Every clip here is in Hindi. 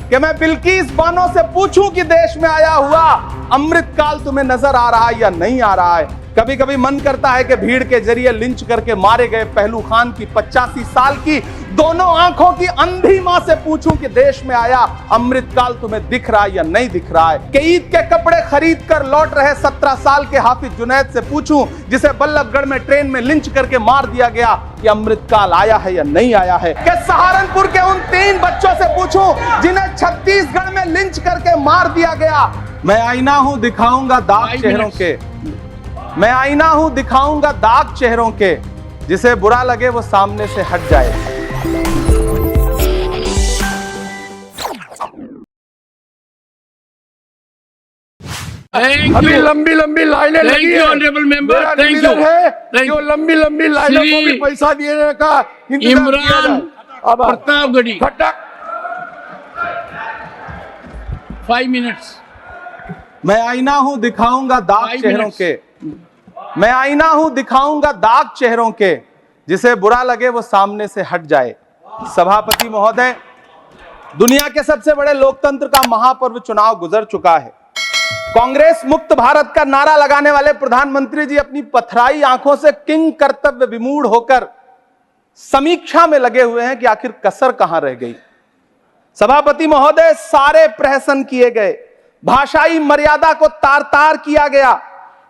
कि मैं बिल्किस बानो से पूछूं कि देश में आया हुआ अमृतकाल तुम्हें नजर आ रहा है या नहीं आ रहा है। कभी कभी मन करता है कि भीड़ के जरिए लिंच करके मारे गए पहलू खान की 85 साल की दोनों आंखों की अंधी मां से पूछूं कि देश में आया अमृतकाल तुम्हें दिख रहा है या नहीं दिख रहा है। कि ईद के कपड़े खरीद कर लौट रहे 17 साल के हाफिज जुनैद से पूछूं जिसे बल्लभगढ़ में ट्रेन में लिंच करके मार दिया गया कि अमृतकाल आया है या नहीं आया है। कि सहारनपुर के उन 3 बच्चों से पूछूं जिन्हें छत्तीसगढ़ में लिंच करके मार दिया गया। मैं आईना हूं दिखाऊंगा दाग चेहरों के, मैं आईना हूं दिखाऊंगा दाग चेहरों के, जिसे बुरा लगे वो सामने से हट जाए। अभी लंबी लंबी लाइनें लगी है। ऑनरेबल मेंबर, थैंक यू है जो लंबी लंबी लाइनों को भी पैसा देने का इमरान प्रतापगढ़ी खटक 5 मिनट्स। मैं आईना हूं दिखाऊंगा दाग 5 चेहरों minutes. के, मैं आईना हूं दिखाऊंगा दाग चेहरों के, जिसे बुरा लगे वो सामने से हट जाए। सभापति महोदय, दुनिया के सबसे बड़े लोकतंत्र का महापर्व चुनाव गुजर चुका है। कांग्रेस मुक्त भारत का नारा लगाने वाले प्रधानमंत्री जी अपनी पथराई आंखों से किंग कर्तव्य विमूढ़ होकर समीक्षा में लगे हुए हैं कि आखिर कसर कहां रह गई। सभापति महोदय, सारे प्रहसन किए गए, भाषाई मर्यादा को तार तार किया गया,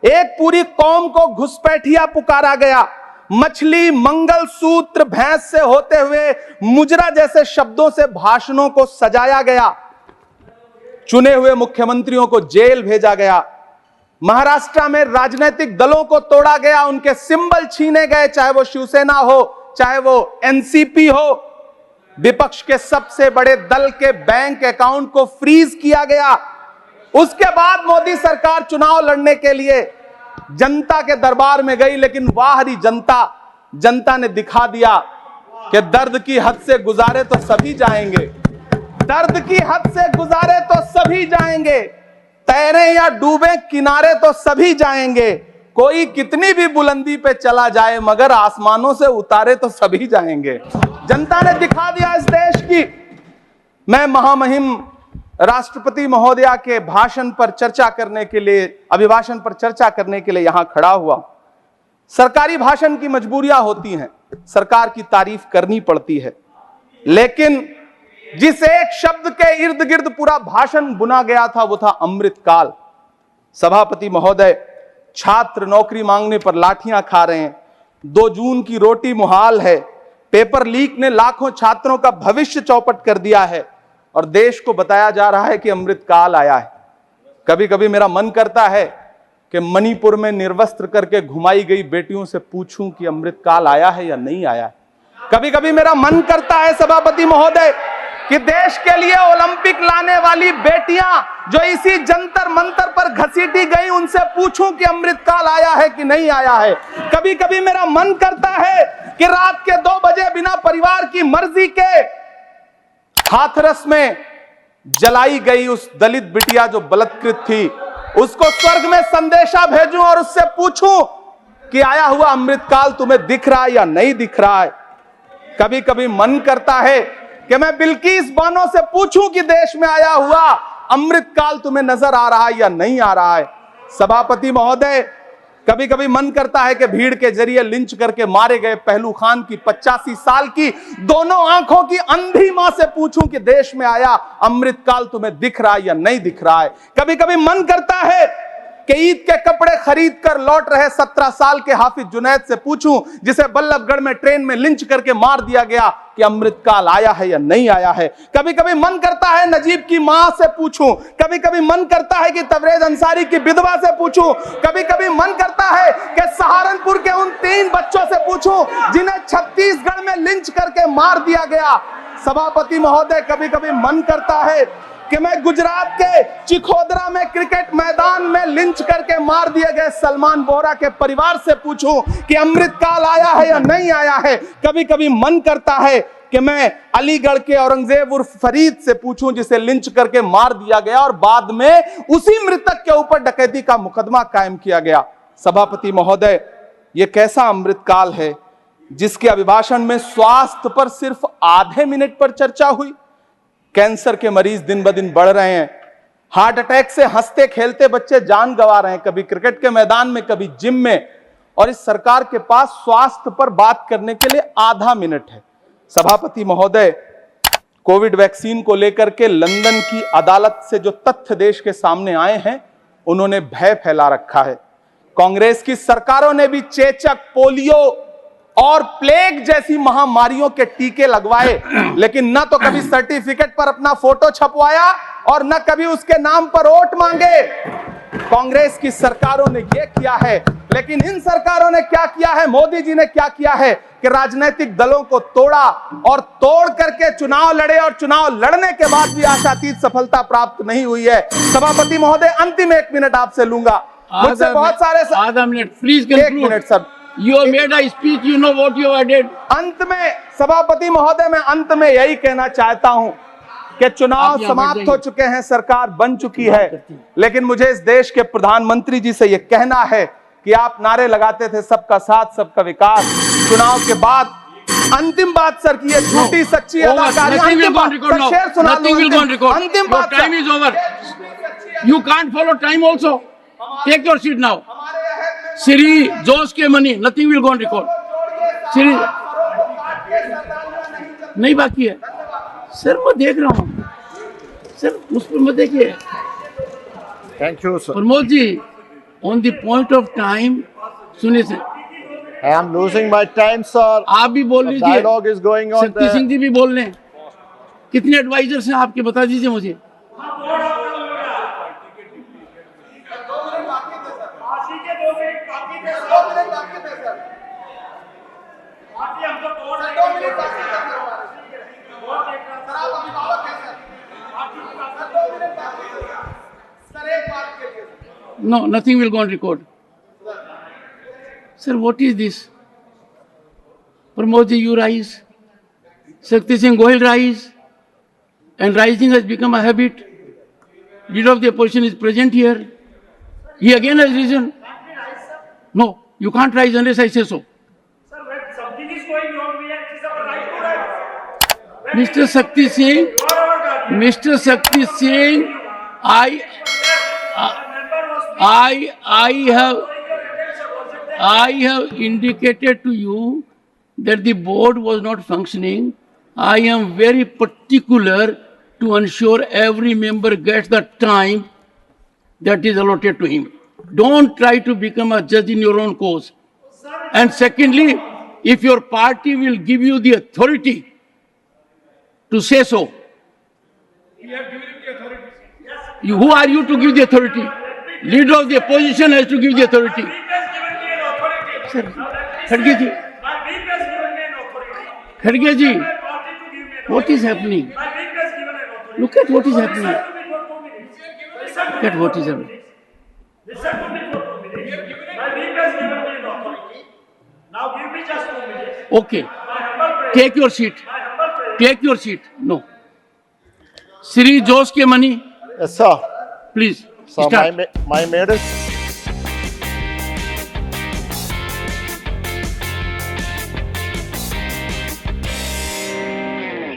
एक पूरी कौम को घुसपैठिया पुकारा गया, मछली मंगल सूत्र भैंस से होते हुए मुजरा जैसे शब्दों से भाषणों को सजाया गया, चुने हुए मुख्यमंत्रियों को जेल भेजा गया, महाराष्ट्र में राजनीतिक दलों को तोड़ा गया, उनके सिंबल छीने गए, चाहे वो शिवसेना हो चाहे वो एनसीपी हो, विपक्ष के सबसे बड़े दल के बैंक अकाउंट को फ्रीज किया गया। उसके बाद मोदी सरकार चुनाव लड़ने के लिए जनता के दरबार में गई, लेकिन वाहरी जनता ने दिखा दिया कि दर्द की हद से गुजारे तो सभी जाएंगे, दर्द की हद से गुजारे तो सभी जाएंगे, तैरे या डूबे किनारे तो सभी जाएंगे, कोई कितनी भी बुलंदी पे चला जाए मगर आसमानों से उतारे तो सभी जाएंगे। जनता ने दिखा दिया इस देश की। मैं महामहिम राष्ट्रपति महोदया के भाषण पर चर्चा करने के लिए, अभिभाषण पर चर्चा करने के लिए यहां खड़ा हुआ। सरकारी भाषण की मजबूरियां होती हैं, सरकार की तारीफ करनी पड़ती है, लेकिन जिस एक शब्द के इर्द गिर्द पूरा भाषण बुना गया था वो था अमृतकाल। सभापति महोदय, छात्र नौकरी मांगने पर लाठियां खा रहे हैं, 2 जून की रोटी मुहाल है, पेपर लीक ने लाखों छात्रों का भविष्य चौपट कर दिया है और देश को बताया जा रहा है कि अमृतकाल आया है। कभी कभी मेरा मन करता है कि मणिपुर में निर्वस्त्र करके घुमाई गई बेटियों से पूछूं कि अमृतकाल आया है या नहीं आया है। कभी कभी मेरा मन करता है सभापति महोदय कि देश के लिए ओलंपिक लाने वाली बेटियां जो इसी जंतर मंतर पर घसीटी गई उनसे पूछूं कि अमृतकाल आया है कि नहीं आया है। कभी कभी मेरा मन करता है कि रात के 2 बजे बिना परिवार की मर्जी के हाथरस में जलाई गई उस दलित बिटिया जो बलात्कृत थी, उसको स्वर्ग में संदेशा भेजूं और उससे पूछूं कि आया हुआ अमृतकाल तुम्हें दिख रहा है या नहीं दिख रहा है। कभी कभी मन करता है कि मैं बिल्किस बानो से पूछूं कि देश में आया हुआ अमृतकाल तुम्हें नजर आ रहा है या नहीं आ रहा है। सभापति महोदय, कभी कभी मन करता है कि भीड़ के जरिए लिंच करके मारे गए पहलू खान की 85 साल की दोनों आंखों की अंधी मां से पूछूं कि देश में आया अमृतकाल तुम्हें दिख रहा है या नहीं दिख रहा है। कभी कभी मन करता है कि ईद के कपड़े खरीद कर लौट रहे 17 साल के हाफिज जुनैद से पूछूं जिसे बल्लभगढ़ में ट्रेन में लिंच करके मार दिया गया कि अमृतकाल आया है या नहीं आया है। कभी कभी मन करता है नजीब की मां से पूछूं, कभी कभी मन करता है कि तबरेज अंसारी की विधवा से पूछूं, कभी कभी मन करता है कि सहारनपुर के उन 3 बच्चों से पूछूं जिन्हें छत्तीसगढ़ में लिंच करके मार दिया गया। सभापति महोदय, कभी कभी मन करता है कि मैं गुजरात के चिखोदरा में क्रिकेट मैदान में लिंच करके मार दिए गए सलमान बोहरा के परिवार से पूछूं कि अमृतकाल आया है या नहीं आया है। कभी कभी मन करता है कि मैं अलीगढ़ के औरंगजेब उर्फ फरीद से पूछूं जिसे लिंच करके मार दिया गया और बाद में उसी मृतक के ऊपर डकैती का मुकदमा कायम किया गया। सभापति महोदय, यह कैसा अमृतकाल है जिसके अभिभाषण में स्वास्थ्य पर सिर्फ आधे मिनट पर चर्चा हुई, कैंसर के मरीज दिन ब दिन बढ़ रहे हैं, हार्ट अटैक से हंसते खेलते बच्चे जान गंवा रहे हैं, कभी क्रिकेट के मैदान में, कभी जिम में, और इस सरकार के पास स्वास्थ्य पर बात करने के लिए आधा मिनट है। सभापति महोदय, कोविड वैक्सीन को लेकर के लंदन की अदालत से जो तथ्य देश के सामने आए हैं, उन्होंने भय फैला रखा है। कांग्रेस की सरकारों ने भी चेचक, पोलियो और प्लेग जैसी महामारियों के टीके लगवाए, लेकिन न तो कभी सर्टिफिकेट पर अपना फोटो छपवाया और न कभी उसके नाम पर वोट मांगे। कांग्रेस की सरकारों ने यह किया है, लेकिन इन सरकारों ने क्या किया है, मोदी जी ने क्या किया है कि राजनीतिक दलों को तोड़ा और तोड़ करके चुनाव लड़े, और चुनाव लड़ने के बाद भी आशातीत सफलता प्राप्त नहीं हुई है। सभापति महोदय, अंतिम 1 मिनट आपसे लूंगा, मुझसे बहुत सारे आधा minute please 1 minute sir. You have made a speech, you know what you have did. अंत में सभापति महोदय, मैं अंत में यही कहना चाहता हूं कि चुनाव समाप्त हो चुके हैं, सरकार बन चुकी है, लेकिन मुझे इस देश के प्रधानमंत्री जी से यह कहना है कि आप नारे लगाते थे सबका साथ सबका विकास, चुनाव के बाद अंतिम बात सर की ये झूठी सच्ची अदाकारी, अंतिम बात सर, शेर सुना लो, अंतिम बात time is over, you can't follow time also, take your seat now. Shri Josh K Mani, nothing will go on record. Shri नहीं बाकी है सर, मैं देख रहा हूँ सर, उस पर मत देखिए। Thank you sir. Pramod ji, on the point of time, सुनिए sir, I am losing my time sir. आप भी बोल लीजिए, dialogue is going on. Shakti Singh ji भी बोल लें। कितने एडवाइजर्स हैं आपके, बता दीजिए मुझे। No, nothing will go on record. Sir, what is this? Pramod ji, you rise. Shakti Singh Gohil rise. And rising has become a habit. Leader of the opposition is present here. He again has risen. No, you can't rise unless I say so. Sir, when something is going wrong, it is our right to rise. Mr. Shakti Singh, Mr. Shakti Singh, I have indicated to you that the board was not functioning. I am very particular to ensure every member gets the time that is allotted to him. Don't try to become a judge in your own cause. And secondly, if your party will give you the authority to say so, who are you to give the authority? Leader of the opposition has to give the authority. Sir, Khadge ji, Khadge ji, what is happening? Look at what is happening. Look at what is happening. Now give me just 2 minutes. Okay, take your seat. Take your seat. No. Shri Josh Ke Mani, Yes sir. please So start. my maid is